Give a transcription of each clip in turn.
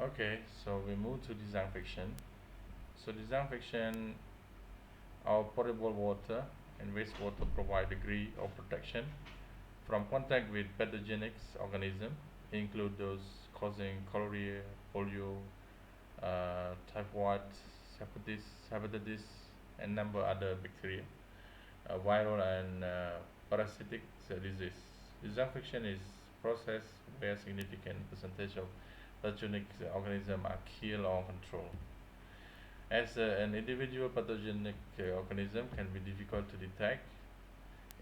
Okay, so we move to disinfection. So disinfection, our potable water and wastewater provide degree of protection from contact with pathogenic organisms, include those causing cholera, polio, typhoid, hepatitis, and number other bacteria, viral and parasitic disease. Disinfection is process where significant percentage of pathogenic organisms are killed or controlled. As an individual pathogenic organism can be difficult to detect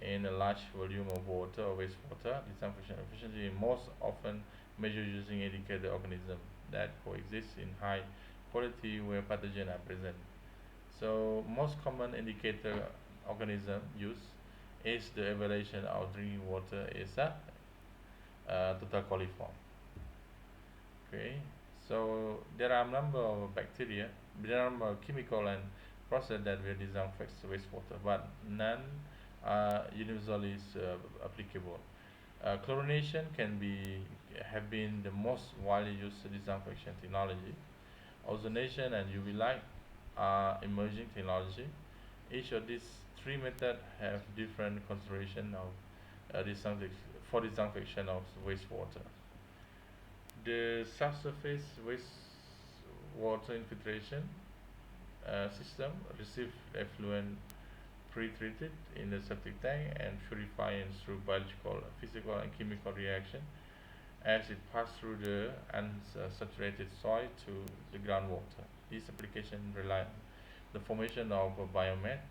in a large volume of water or wastewater, disinfection efficiency is most often measured using indicator organisms that coexist in high quality where pathogens are present. So most common indicator organism used is the evaluation of drinking water is a total coliform. Okay, so there are a number of bacteria, there are a number of chemical and process that will disinfect wastewater, but none are universally applicable. Chlorination can be have been the most widely used disinfection technology. Ozonation and UV light are emerging technology. Each of these three methods have different consideration of for disinfection of wastewater. The subsurface wastewater infiltration system receive effluent pre-treated in the septic tank and purified through biological, physical, and chemical reaction as it passes through the unsaturated soil to the groundwater. This application relies on the formation of a biomet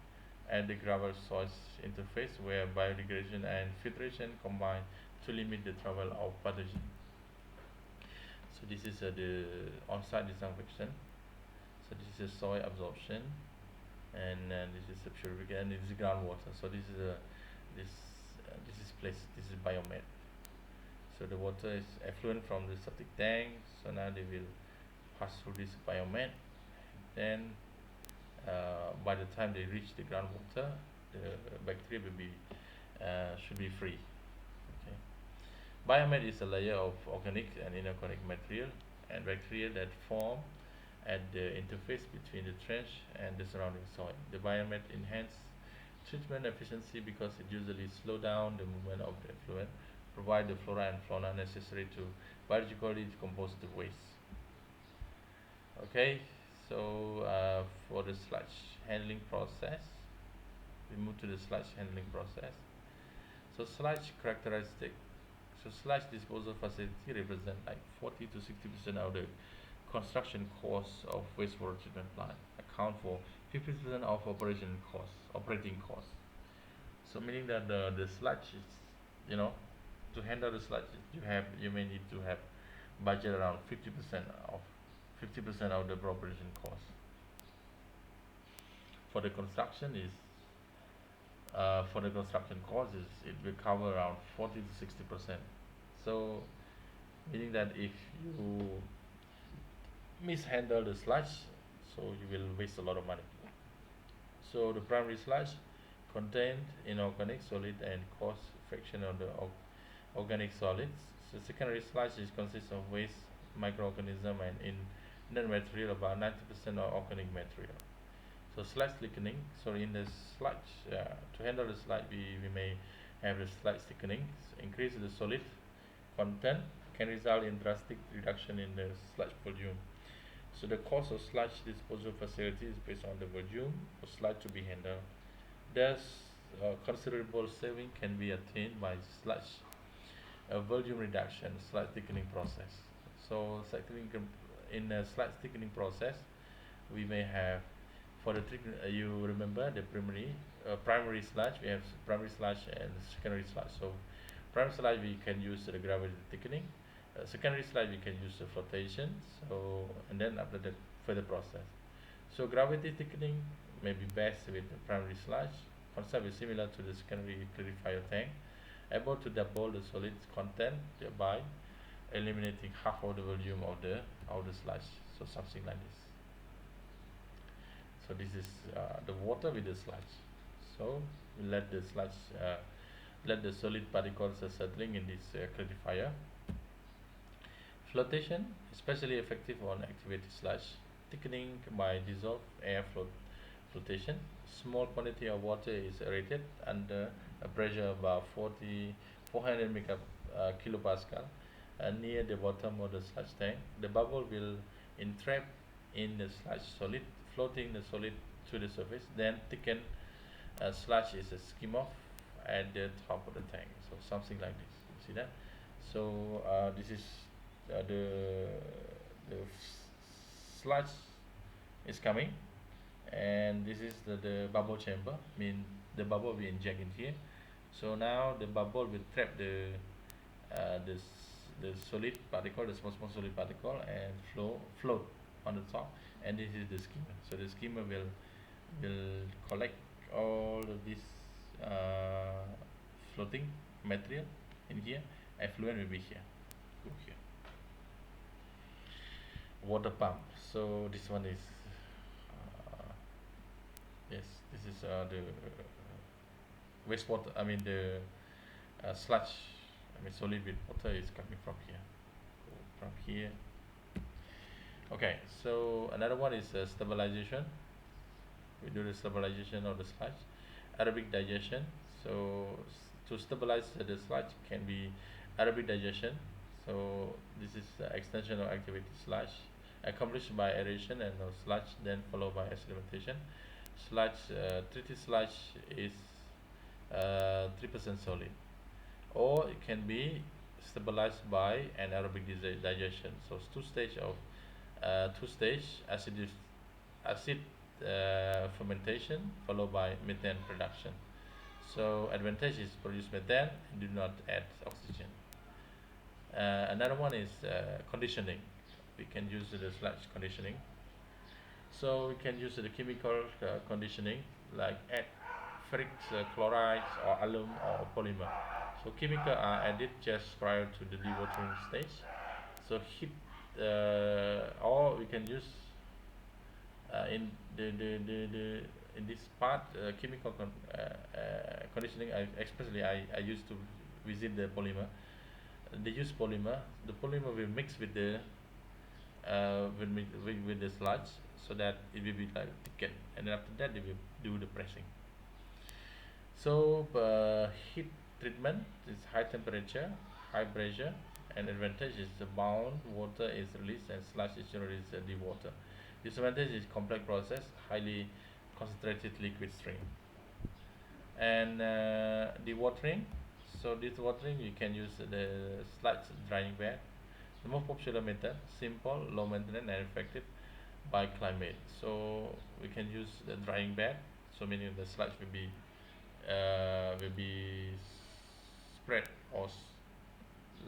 at the gravel soil interface where biodegradation and filtration combine to limit the travel of pathogens. So this is the on-site disinfection. So this is soil absorption, and this is the purification, and this is groundwater. So this is place. This is biomet. So the water is effluent from the septic tank. So now they will pass through this biomet. Then by the time they reach the groundwater, the bacteria will be should be free. Okay. Biomet is a layer of organic and inorganic material and bacteria that form at the interface between the trench and the surrounding soil. The biomet enhances treatment efficiency because it usually slows down the movement of the effluent, provide the flora and fauna necessary to biologically decompose the waste. Okay, so for the sludge handling process, we move to the sludge handling process. So sludge characteristic. So sludge disposal facility represent like 40 to 60% of the construction costs of wastewater treatment plant, account for 50% of operating costs. So meaning that the sludge is, you know, to handle the sludge, you may need to have budget around 50% of the operation cost. For the construction is for the construction cost is it will cover around 40 to 60%. So meaning that if you mishandle the sludge, so you will waste a lot of money. So the primary sludge contained inorganic solid and coarse fraction of the organic solids. So secondary sludge is consists of waste, microorganism, and in inert material about 90% of organic material. So sludge thickening. So in the sludge, to handle the sludge, we may have the sludge thickening. So increase the solid content can result in drastic reduction in the sludge volume. So the cost of sludge disposal facility is based on the volume of sludge to be handled. Thus, considerable saving can be attained by sludge volume reduction, sludge thickening process. So, in a sludge thickening process, we may have for the you remember the primary sludge. We have primary sludge and secondary sludge. So, primary sludge we can use the gravity thickening. Secondary sludge we can use the flotation. So, and then after that further process. So, gravity thickening may be best with the primary sludge. Concept is similar to the secondary clarifier tank, able to double the solid content, thereby eliminating half of the volume of the sludge. So something like this. So this is the water with the sludge. So we let the sludge, let the solid particles settling in this clarifier. Flotation, especially effective on activated sludge. Thickening by dissolved air flotation. Small quantity of water is aerated under a pressure of about 400 kilopascal near the bottom of the sludge tank. The bubble will entrap in the sludge solid, floating the solid to the surface. Then thicken sludge is a skim off at the top of the tank. So something like this. You see that? So this is the sludge is coming, and this is the bubble chamber. Mean the bubble will inject in here. So now the bubble will trap the solid particle, the small solid particle, and float on the top. And this is the skimmer. So the skimmer will collect all of this floating material in here. Effluent will be here. Go here. Water pump. So this one is yes, this is the wastewater. I mean the sludge. I mean solid with water is coming from here. From here. Okay. So another one is stabilization. We do the stabilization of the sludge. Aerobic digestion. So to stabilize the sludge can be aerobic digestion. So this is extension of activated sludge accomplished by aeration and sludge, then followed by sedimentation. Sludge, treated sludge is 3% solid, or it can be stabilized by anaerobic digestion. So it's two-stage acid fermentation followed by methane production. So advantage is produce methane and do not add oxygen. Another one is conditioning. We can use the sludge conditioning. So we can use the chemical conditioning like add ferric chlorides or alum or polymer. So chemical are added just prior to the dewatering stage. So heat or we can use in the in this part chemical conditioning. I used to visit the polymer. They use polymer. The polymer will mix with the with the sludge, so that it will be like thickened, and then after that they will do the pressing. So heat treatment is high temperature, high pressure, and advantage is the bound water is released and sludge is generally dewater. Disadvantage is complex process, highly concentrated liquid stream. And dewatering. So dewatering you can use the sludge drying bed. The most popular method, simple, low maintenance, and effective by climate. So we can use the drying bed. So meaning the sludge will be spread or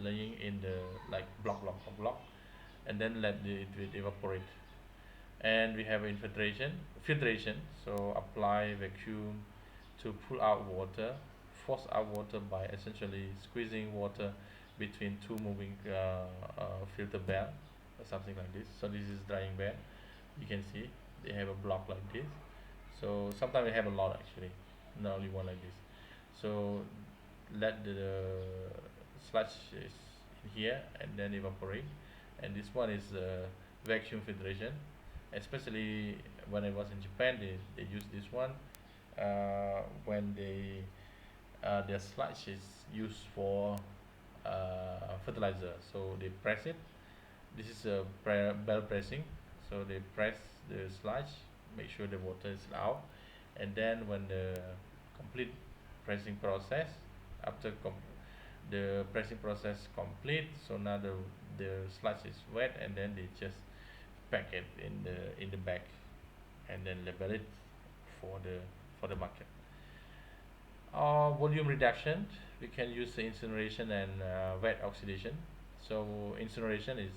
laying in the like block, and then let it will evaporate. And we have filtration. So apply vacuum to pull out water, force out water by essentially squeezing water between two moving filter bell or something like this. So this is drying bed. You can see they have a block like this. So sometimes they have a lot actually, not only one like this. So let the sludge is in here and then evaporate. And this one is vacuum filtration. Especially when I was in Japan, they use this one when their sludge is used for fertilizer. So they press it. This is a bell pressing. So they press the sludge, make sure the water is out, and then when the complete pressing process, after the pressing process complete, so now the sludge is wet, and then they just pack it in the bag and then label it for the market. Volume reduction, we can use the incineration and wet oxidation. So incineration is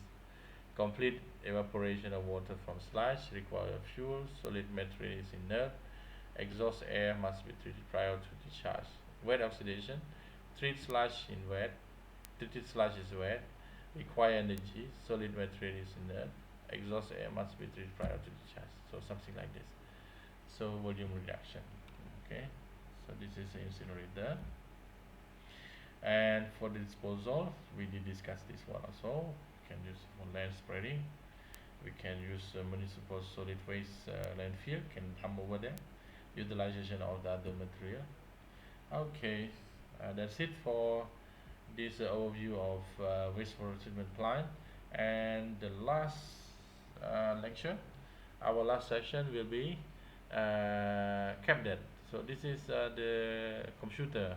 complete evaporation of water from sludge, require fuel, solid material is inert, exhaust air must be treated prior to discharge. Wet oxidation, treat sludge in wet, treated sludge is wet, require energy, solid material is inert, exhaust air must be treated prior to discharge. So something like this. So volume reduction. Okay. So this is the incinerator. And for the disposal, we did discuss this one also. can use for land spreading. We can use municipal solid waste landfill, can come over there. Utilization of the other material. Okay, that's it for this overview of wastewater treatment plant. And the last lecture, our last session will be CapDet. So this is the computer.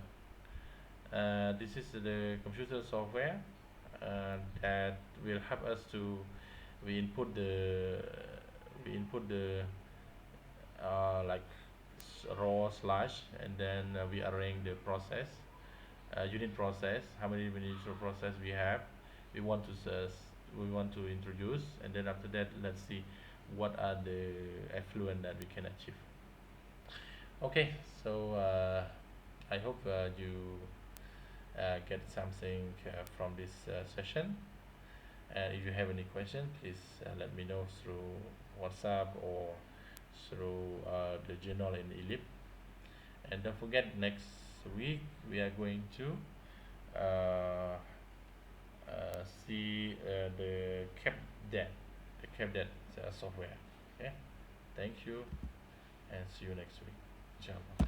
This is the computer software that will help us to we input the we input the like raw sludge, and then we arrange the process, unit process, how many units of process we have, we want to we want to introduce, and then after that let's see what are the effluent that we can achieve. Okay, so I hope you get something from this session. And if you have any question, please let me know through WhatsApp or through the journal in ELIP. And don't forget, next week we are going to see the CapDet, software. Okay, thank you, and see you next week. Inshallah.